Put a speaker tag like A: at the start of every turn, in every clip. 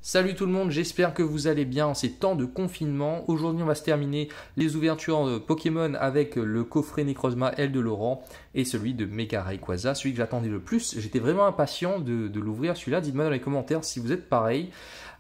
A: Salut tout le monde, j'espère que vous allez bien en ces temps de confinement. Aujourd'hui, on va se terminer les ouvertures de Pokémon avec le coffret Necrozma L de Laurent et celui de Mega Rayquaza, celui que j'attendais le plus. J'étais vraiment impatient de l'ouvrir celui-là. Dites-moi dans les commentaires si vous êtes pareil.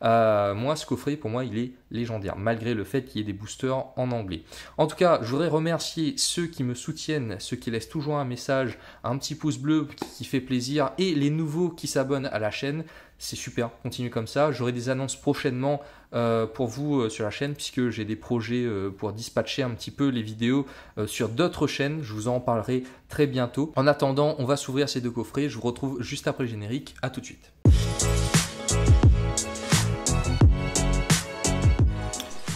A: Moi, ce coffret, pour moi, il est légendaire, malgré le fait qu'il y ait des boosters en anglais. En tout cas, je voudrais remercier ceux qui me soutiennent, ceux qui laissent toujours un message, un petit pouce bleu qui fait plaisir, et les nouveaux qui s'abonnent à la chaîne. C'est super, continuez comme ça. J'aurai des annonces prochainement pour vous sur la chaîne, puisque j'ai des projets pour dispatcher un petit peu les vidéos sur d'autres chaînes. Je vous en parlerai très bientôt. En attendant, on va s'ouvrir ces deux coffrets. Je vous retrouve juste après le générique. À tout de suite.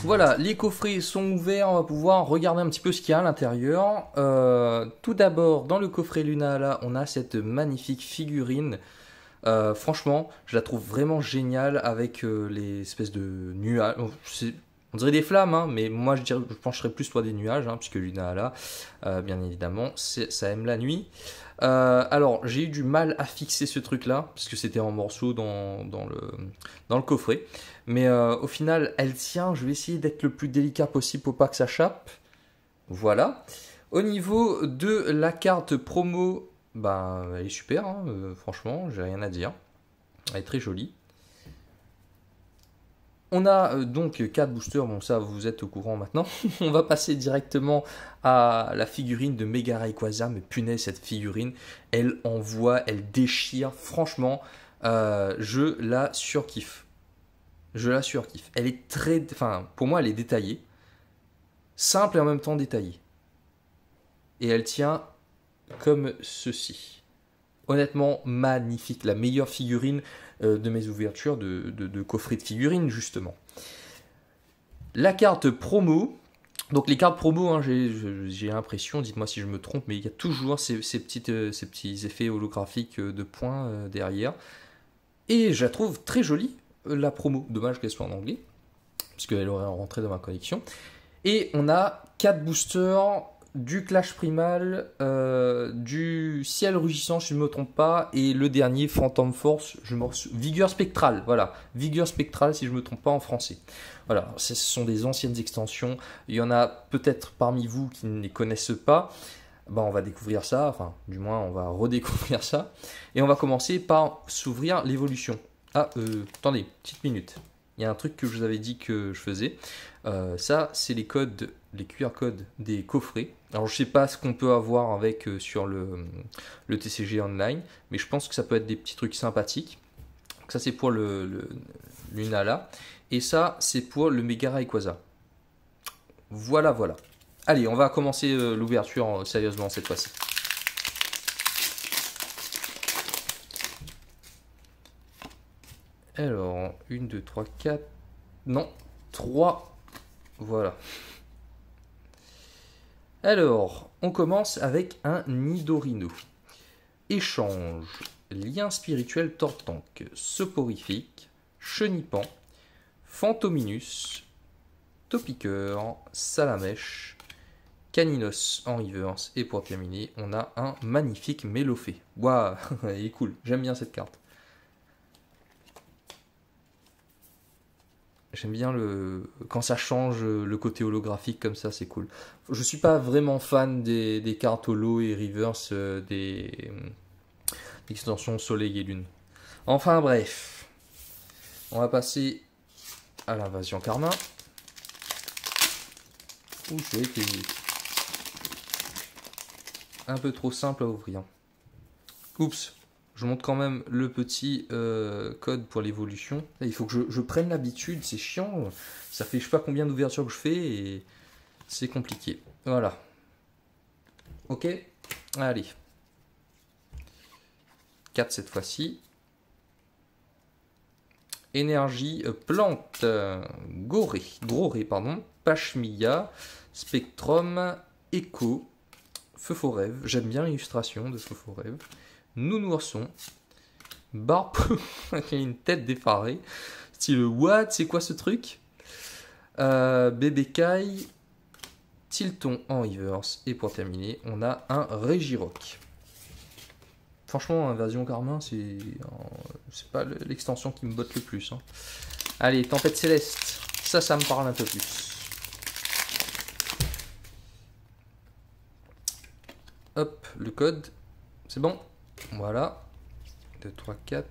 A: Voilà, les coffrets sont ouverts, on va pouvoir regarder un petit peu ce qu'il y a à l'intérieur. Tout d'abord, dans le coffret Lunala, on a cette magnifique figurine. Franchement, je la trouve vraiment géniale avec les espèces de nuages. On dirait des flammes, hein, mais moi je pencherais plus toi des nuages, hein, puisque Lunala, bien évidemment, ça aime la nuit. Alors, j'ai eu du mal à fixer ce truc-là, parce que c'était en morceaux dans le coffret. Mais au final, elle tient. Je vais essayer d'être le plus délicat possible pour pas que ça chape. Voilà. Au niveau de la carte promo, bah, elle est super, hein, franchement, j'ai rien à dire. Elle est très jolie. On a donc 4 boosters, bon ça vous êtes au courant maintenant. On va passer directement à la figurine de Mega Rayquaza, mais punaise cette figurine, elle envoie, elle déchire, franchement, je la surkiffe. Je la surkiffe. Elle est très, enfin pour moi elle est détaillée, simple et en même temps détaillée. Et elle tient comme ceci. Honnêtement, magnifique. La meilleure figurine de mes ouvertures de coffret de figurines, justement. La carte promo. Donc les cartes promo, hein, j'ai l'impression, dites-moi si je me trompe, mais il y a toujours ces petits effets holographiques de points derrière. Et je la trouve très jolie, la promo. Dommage qu'elle soit en anglais, parce qu'elle aurait rentré dans ma collection. Et on a 4 boosters du Clash Primal, du Ciel Rugissant, si je ne me trompe pas, et le dernier, Phantom Force, Vigueur Spectrale, voilà, Vigueur Spectrale, si je ne me trompe pas en français. Voilà, ce sont des anciennes extensions, il y en a peut-être parmi vous qui ne les connaissent pas, ben, on va découvrir ça, enfin, du moins, on va redécouvrir ça, et on va commencer par s'ouvrir l'évolution. Ah, attendez, petite minute. Il y a un truc que je vous avais dit que je faisais. Ça, c'est les codes, les QR codes des coffrets. Alors, je sais pas ce qu'on peut avoir avec sur le TCG Online, mais je pense que ça peut être des petits trucs sympathiques. Donc, ça, c'est pour le Lunala. Et ça, c'est pour le Mega Rayquaza. Voilà, voilà. Allez, on va commencer l'ouverture sérieusement cette fois-ci. Alors, 1, 2, 3, 4. Non, 3. Voilà. Alors, on commence avec un Nidorino. Échange, lien spirituel Tortank, soporifique, chenipan, Fantominus, Topiqueur, Salamèche, Caninos en reverse. Et pour terminer, on a un magnifique Mélofée. Waouh, il est cool, j'aime bien cette carte. J'aime bien quand ça change le côté holographique comme ça, c'est cool. Je suis pas vraiment fan des cartes holo et reverse des extensions Soleil et Lune. Enfin bref, on va passer à l'invasion Karma. Ouh, j'ai été un peu trop simple à ouvrir. Oups. Je montre quand même le petit code pour l'évolution. Il faut que je prenne l'habitude, c'est chiant. Ça fait je sais pas combien d'ouvertures que je fais et c'est compliqué. Voilà. Ok, allez. 4 cette fois-ci. Énergie, plante, Goré, pardon, Pachmilla, Spectrum, Echo, Feu Faux Rêve. J'aime bien l'illustration de Feu Faux Rêve. Nounourson, Barbe, il a une tête d'effaré, style what, c'est quoi ce truc, Bébé Kai, Tilton en reverse, et pour terminer, on a un Regirock. Franchement, Invasion Carmin, c'est pas l'extension qui me botte le plus. Hein. Allez, Tempête Céleste. Ça me parle un peu plus. Hop, le code. C'est bon. Voilà. 2, 3, 4.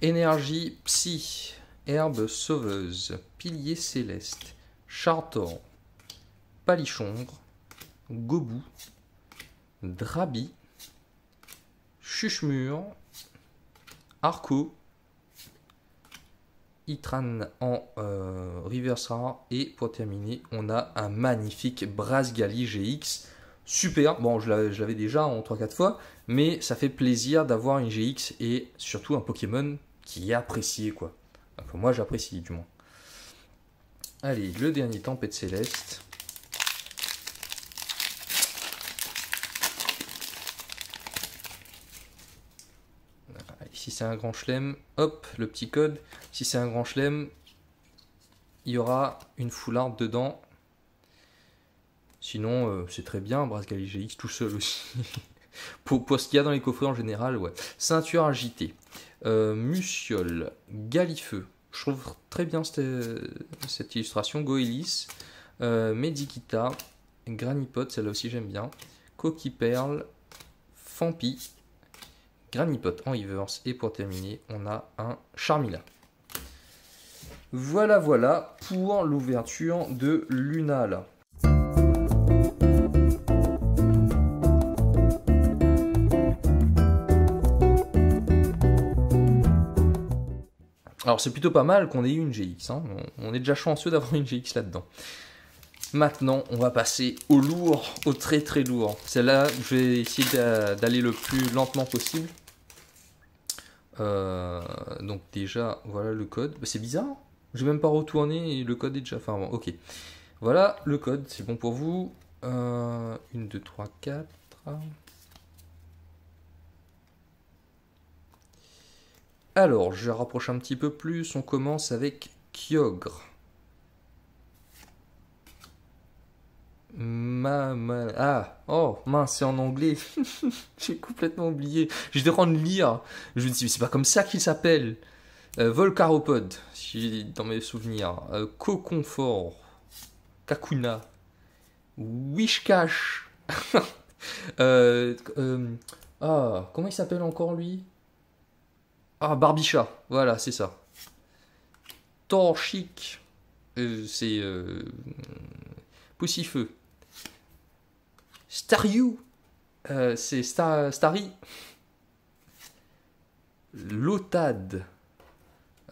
A: Énergie Psy. Herbe sauveuse. Pilier céleste. Chartor. Palichondre. Gobou. Drabi. Chuchemur. Arco. Itran en reverse rare. Et pour terminer, on a un magnifique Brasgali GX. Super. Bon, je l'avais déjà en 3-4 fois. Mais ça fait plaisir d'avoir une GX et surtout un Pokémon qui est apprécié, quoi. Enfin, moi, j'apprécie, du moins. Allez, le dernier Tempête Céleste. Si c'est un grand chelem, hop, le petit code. Si c'est un grand chelem, il y aura une foularde dedans. Sinon, c'est très bien, Brasgali GX tout seul aussi. pour ce qu'il y a dans les coffrets en général, ouais. Ceinture agitée, Musiole, Galifeu. Je trouve très bien cette illustration. Goélis, Medikita, Granipod, celle-là aussi j'aime bien. Coquille Perle, Fampi. Granipod en reverse. Et pour terminer, on a un Charmila. Voilà pour l'ouverture de Lunala. Alors c'est plutôt pas mal qu'on ait eu une GX. Hein. On est déjà chanceux d'avoir une GX là-dedans. Maintenant, on va passer au lourd, au très très lourd. Celle-là, je vais essayer d'aller le plus lentement possible. Donc déjà, voilà le code. C'est bizarre, j'ai même pas retourné et le code est déjà... Enfin bon, ok. Voilà le code, c'est bon pour vous. 1, 2, 3, 4. Alors, je rapproche un petit peu plus. On commence avec Kyogre. Oh mince, c'est en anglais. J'ai complètement oublié. J'étais en train de lire. Je me dis, mais c'est pas comme ça qu'il s'appelle. Volcaropod, dans mes souvenirs. Coconfort. Kakuna. Wishcash. Comment il s'appelle encore lui? Barbicha. Voilà, c'est ça. Torchic. C'est Poussifeu. Staryu, c'est Starry. Lotad.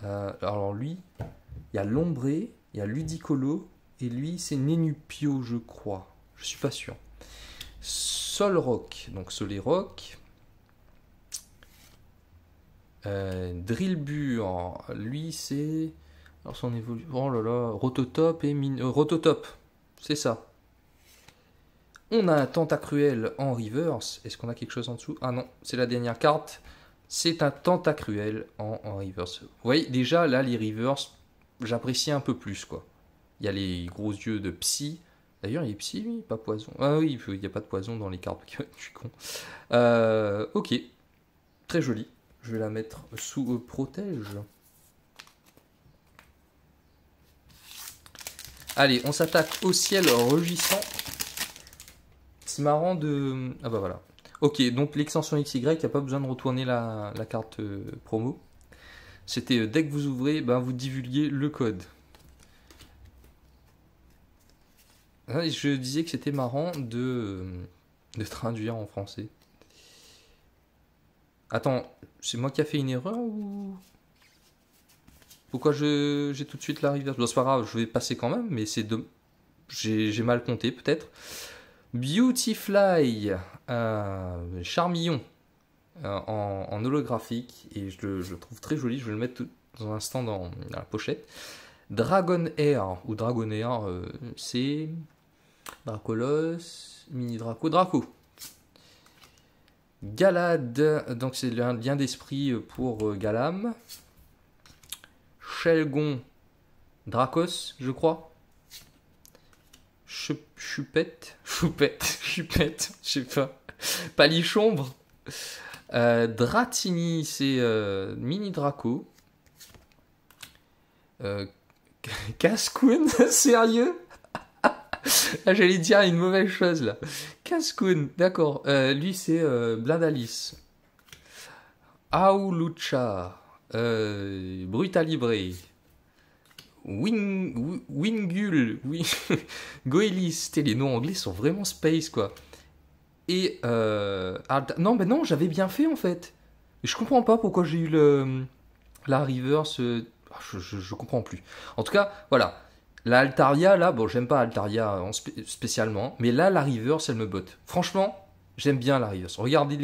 A: Alors lui, il y a Lombré, il y a Ludicolo, et lui c'est Nenupio, je crois. Je suis pas sûr. Solrock, donc Solerock. Drillbur, lui c'est... Alors son évolution... Oh là là, Rototop et Rototop, c'est ça. On a un Tentacruel en reverse. Est-ce qu'on a quelque chose en dessous? Ah non, c'est la dernière carte. C'est un Tentacruel en reverse. Vous voyez, déjà, là, les reverse, j'apprécie un peu plus, quoi. Il y a les gros yeux de Psy. D'ailleurs, il est Psy, lui, pas Poison. Ah oui, il n'y a pas de Poison dans les cartes. Je suis con. Ok. Très joli. Je vais la mettre sous protège. Allez, on s'attaque au ciel rugissant. C'est marrant de... Ah bah voilà. Ok, donc l'extension XY, il n'y a pas besoin de retourner la carte promo. C'était dès que vous ouvrez, vous divulguez le code. Je disais que c'était marrant de traduire en français. Attends, c'est moi qui a fait une erreur ou... Pourquoi j'ai tout de suite la rivière? Bon, c'est pas grave, je vais passer quand même, mais c'est de... J'ai mal compté peut-être. Beautyfly, Charmillon en holographique, et je le trouve très joli. Je vais le mettre dans un instant dans la pochette. Dragon Air, ou Dragon Air, c'est Dracolos, Mini Draco. Galade, donc c'est un lien d'esprit pour Galam. Shelgon, Dracos, je crois. Choupette, je sais pas. Palichombre. Dratini, c'est Mini Draco. Cascoon, sérieux? Ah, j'allais dire une mauvaise chose là. Cascoon, d'accord. Lui, c'est Blindalis. Aulucha. Brutalibre. Wingul. Goelis. Les noms anglais sont vraiment space, quoi. Et non, ben non, j'avais bien fait en fait. Et je comprends pas pourquoi j'ai eu la reverse. Je comprends plus. En tout cas, voilà. La Altaria, là, bon, j'aime pas Altaria spécialement, mais là, la reverse, elle me botte. Franchement, j'aime bien la reverse. Regardez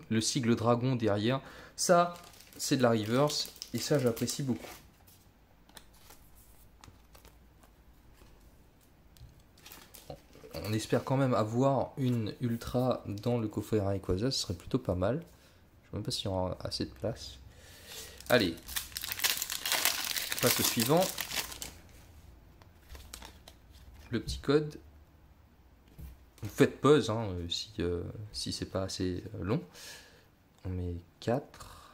A: le sigle dragon derrière. Ça, c'est de la reverse, et ça, j'apprécie beaucoup. On espère quand même avoir une Ultra dans le coffret Rayquaza, ce serait plutôt pas mal. Je ne sais même pas s'il y aura assez de place. Allez, on passe au suivant. Le petit code. Vous faites pause hein, si c'est pas assez long. On met 4,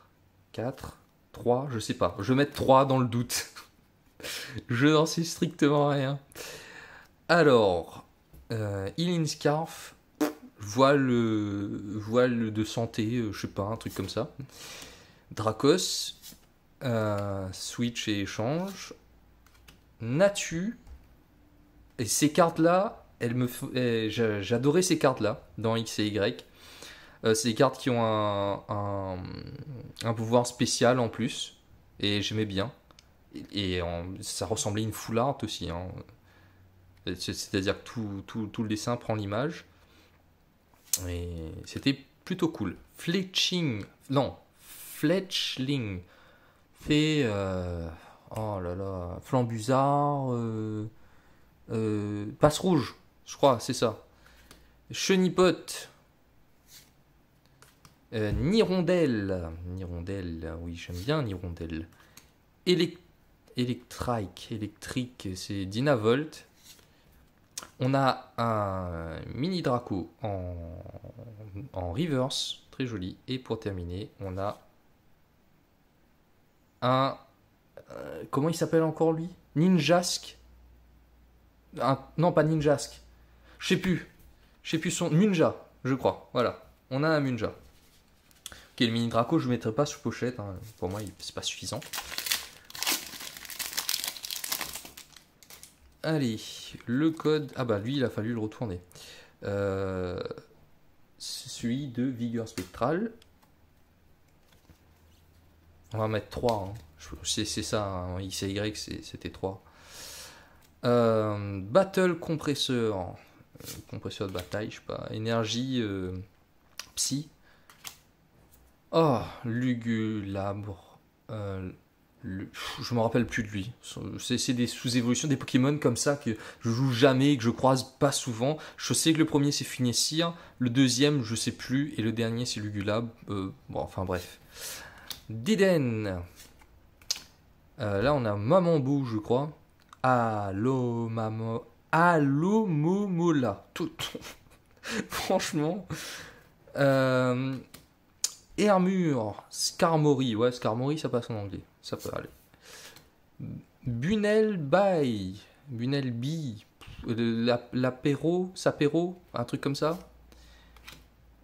A: 3, je sais pas. Je vais mettre 3 dans le doute. Je n'en sais strictement rien. Alors, Healing Scarf, voile de santé, je sais pas, un truc comme ça. Dracos, Switch et échange. Natu. Et ces cartes-là, j'adorais ces cartes-là dans X et Y. C'est des cartes qui ont un pouvoir spécial en plus. Et j'aimais bien. Et ça ressemblait à une full art aussi. Hein. C'est-à-dire que tout le dessin prend l'image. Et c'était plutôt cool. Fletchling. Fait... oh là là. Flambuzard. Passe rouge. Je crois, c'est ça. Chenipote. Nirondelle, oui, j'aime bien Nirondelle. Électrique, c'est Dynavolt. On a un mini Draco en reverse, très joli. Et pour terminer, on a un... comment il s'appelle encore lui? Ninjask. Non, pas Ninjask. Je sais plus son... Munja, je crois. Voilà, on a un Munja. Ok, le mini Draco, je ne mettrai pas sous pochette. Hein. Pour moi, c'est pas suffisant. Allez, le code... Ah bah lui, il a fallu le retourner. C'est celui de Vigueur Spectrale. On va mettre 3. Hein. C'est ça, hein. X et Y, c'était 3. Battle Compresseur. Compresseur de bataille, je sais pas. Énergie Psy. Oh, Lugulabre. Je me rappelle plus de lui. C'est des sous-évolutions, des Pokémon comme ça que je joue jamais, que je croise pas souvent. Je sais que le premier c'est Finessir, le deuxième je sais plus, et le dernier c'est Lugulabre. Bon, enfin bref. Diden. Là on a Mamambou, je crois. Alomomola. Tout. Franchement. Hermure, Skarmory, ouais, Skarmory ça passe en anglais, ça peut aller. Bunelby, l'apéro, Sapéro, un truc comme ça.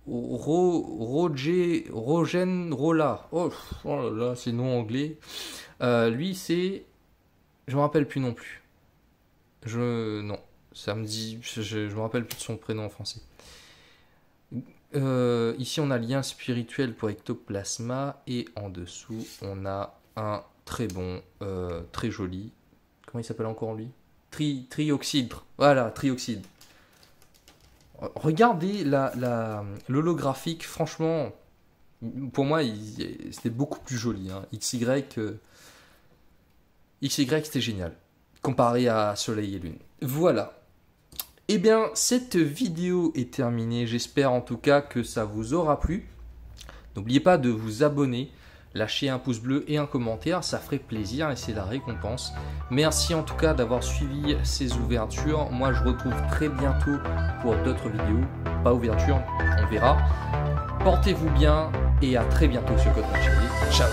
A: Rogen Rolla, oh là là, c'est nom anglais. Lui c'est, je me rappelle plus non plus. Non, ça me dit, je me rappelle plus de son prénom en français. Ici on a lien spirituel pour Ectoplasma et en dessous on a un très bon, très joli, comment il s'appelle encore lui? Trioxide, voilà, Trioxide. Regardez l'holographique, franchement pour moi c'était beaucoup plus joli, hein. XY c'était génial comparé à Soleil et Lune. Voilà. Eh bien, cette vidéo est terminée. J'espère en tout cas que ça vous aura plu. N'oubliez pas de vous abonner. lâcher un pouce bleu et un commentaire, ça ferait plaisir et c'est la récompense. Merci en tout cas d'avoir suivi ces ouvertures. Moi je retrouve très bientôt pour d'autres vidéos, pas ouverture, on verra. Portez-vous bien et à très bientôt sur Code Cherry. Ciao.